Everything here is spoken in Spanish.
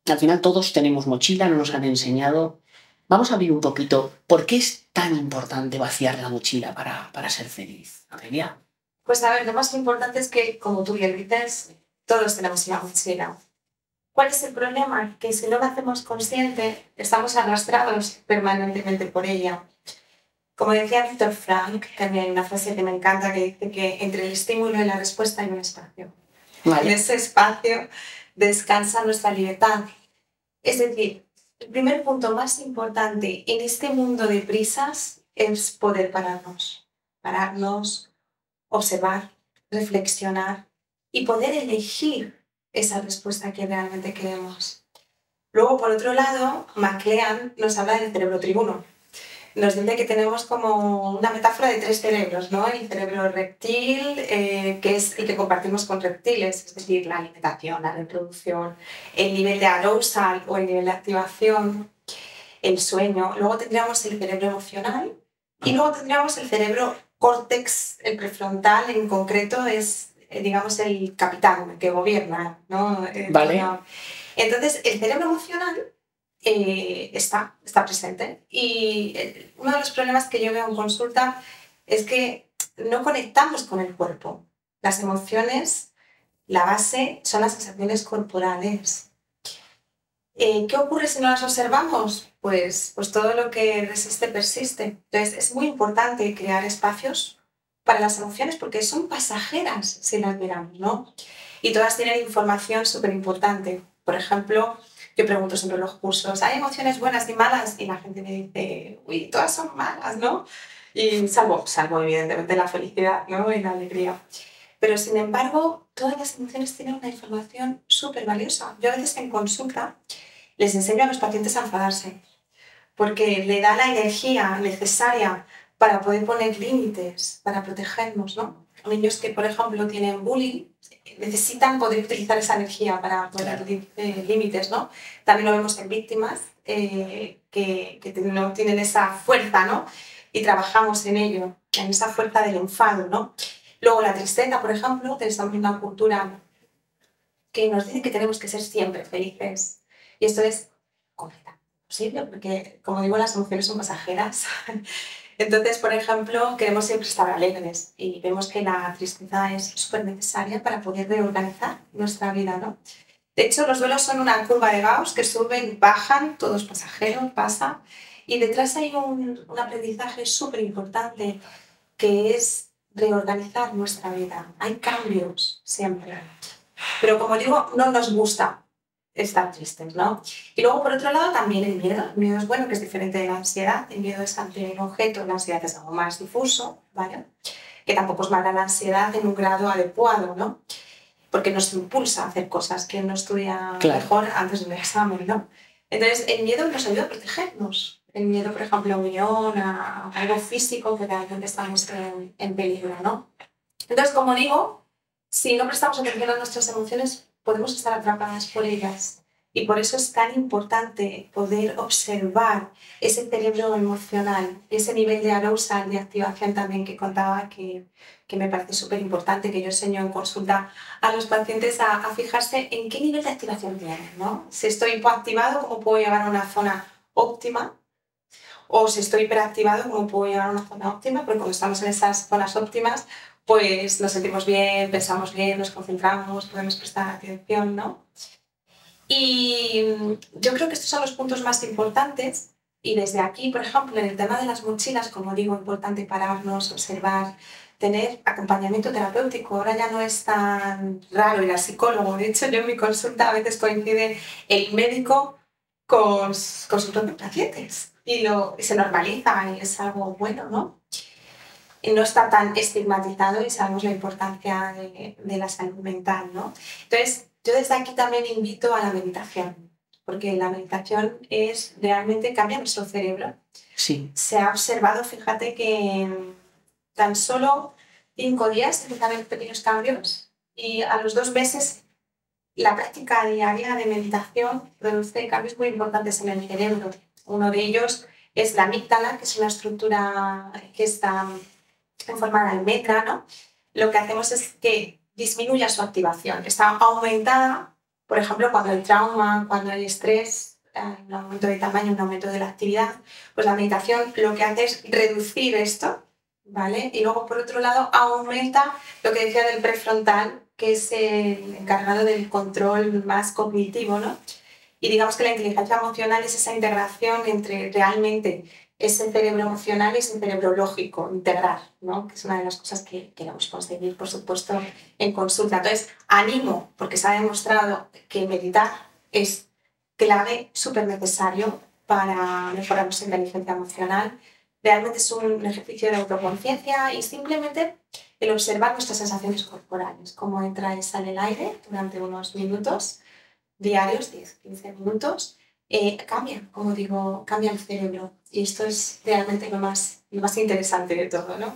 Al final todos tenemos mochila, no nos han enseñado. Vamos a abrir un poquito. ¿Por qué es tan importante vaciar la mochila para ser feliz, Amelia? Pues a ver, lo más importante es que, como tú bien dices, todos tenemos una mochila. ¿Cuál es el problema? Que si no lo hacemos consciente, estamos arrastrados permanentemente por ella. Como decía Víctor Frank, también hay una frase que me encanta que dice que entre el estímulo y la respuesta hay un espacio. En ¿Vale? ese espacio descansa nuestra libertad. Es decir, el primer punto más importante en este mundo de prisas es poder pararnos. Pararnos, observar, reflexionar y poder elegir esa respuesta que realmente queremos. Luego, por otro lado, McLean nos habla del cerebro tribuno. Nos dice que tenemos como una metáfora de tres cerebros, ¿no? El cerebro reptil, que es el que compartimos con reptiles, es decir, la alimentación, la reproducción, el nivel de arousal o el nivel de activación, el sueño. Luego tendríamos el cerebro emocional y luego tendríamos el cerebro córtex, el prefrontal en concreto es, digamos, el capitán, el que gobierna, ¿no? ¿Vale? Entonces, el cerebro emocional está presente y uno de los problemas que yo veo en consulta es que no conectamos con el cuerpo. Las emociones, la base son las sensaciones corporales. ¿Qué ocurre si no las observamos? Pues todo lo que resiste persiste. Entonces es muy importante crear espacios para las emociones porque son pasajeras si las miramos, ¿no? Y todas tienen información súper importante. Por ejemplo, yo pregunto siempre en los cursos, ¿hay emociones buenas y malas? Y la gente me dice, uy, todas son malas, ¿no? Y salvo evidentemente la felicidad, ¿no? Y la alegría. Pero sin embargo, todas las emociones tienen una información súper valiosa. Yo a veces en consulta les enseño a los pacientes a enfadarse, porque le da la energía necesaria para poder poner límites, para protegernos, ¿no? Niños que, por ejemplo, tienen bullying necesitan poder utilizar esa energía para poner límites, ¿no? También lo vemos en víctimas que no tienen esa fuerza, ¿no? Y trabajamos en ello, en esa fuerza del enfado, ¿no? Luego la tristeza, por ejemplo, estamos en una cultura que nos dice que tenemos que ser siempre felices. Y esto es completamente posible, porque, como digo, las emociones son pasajeras. Entonces, por ejemplo, queremos siempre estar alegres y vemos que la tristeza es súper necesaria para poder reorganizar nuestra vida, ¿no? De hecho, los duelos son una curva de Gauss que suben, bajan, todo es pasajero, pasa. Y detrás hay un aprendizaje súper importante que es reorganizar nuestra vida. Hay cambios siempre. Pero como digo, no nos gusta estar tristes, ¿no? Y luego, por otro lado, también el miedo. El miedo es bueno, que es diferente de la ansiedad. El miedo es ante un objeto, la ansiedad es algo más difuso, ¿vale? Que tampoco es mala la ansiedad en un grado adecuado, ¿no? Porque nos impulsa a hacer cosas que no estudia mejor antes de un examen, ¿no? Entonces, el miedo nos ayuda a protegernos. El miedo, por ejemplo, a un guión, a algo físico, que realmente estamos en peligro, ¿no? Entonces, como digo, si no prestamos atención a nuestras emociones, podemos estar atrapadas por ellas. Y por eso es tan importante poder observar ese cerebro emocional, ese nivel de arousal, de activación también que contaba, que me parece súper importante, que yo enseño en consulta a los pacientes a fijarse en qué nivel de activación tienen, ¿no? Si estoy hipoactivado, ¿cómo puedo llegar a una zona óptima? O si estoy hiperactivado, ¿cómo puedo llegar a una zona óptima? Porque cuando estamos en esas zonas óptimas, pues nos sentimos bien, pensamos bien, nos concentramos, podemos prestar atención, ¿no? Y yo creo que estos son los puntos más importantes. Y desde aquí, por ejemplo, en el tema de las mochilas, como digo, importante pararnos, observar, tener acompañamiento terapéutico. Ahora ya no es tan raro ir al psicólogo. De hecho, yo en mi consulta a veces coincide el médico con sus propios pacientes y se normaliza y es algo bueno, ¿no? Y no está tan estigmatizado y sabemos la importancia de la salud mental, ¿no? Entonces, yo desde aquí también invito a la meditación, porque la meditación es realmente cambia nuestro cerebro. Sí. Se ha observado, fíjate, que en tan solo 5 días empiezan a haber pequeños cambios y a los 2 meses la práctica diaria de meditación produce cambios muy importantes en el cerebro. Uno de ellos es la amígdala, que es una estructura que está en forma de almendra, ¿no? Lo que hacemos es que disminuya su activación. Está aumentada Por ejemplo, cuando hay trauma, cuando hay estrés, hay un aumento de tamaño, un aumento de la actividad, pues la meditación lo que hace es reducir esto, ¿vale? Y luego, por otro lado, aumenta lo que decía del prefrontal, que es el encargado del control más cognitivo, ¿no? Y digamos que la inteligencia emocional es esa integración entre realmente ese cerebro emocional y ese cerebro lógico, integrar, ¿no? Que es una de las cosas que queremos conseguir, por supuesto, en consulta. Entonces, animo, porque se ha demostrado que meditar es clave, súper necesario para mejorar nuestra inteligencia emocional. Realmente es un ejercicio de autoconciencia y simplemente el observar nuestras sensaciones corporales, cómo entra y sale el aire durante unos minutos diarios, 10-15 minutos, cambia, como digo, cambia el cerebro. Y esto es realmente lo más interesante de todo, ¿no?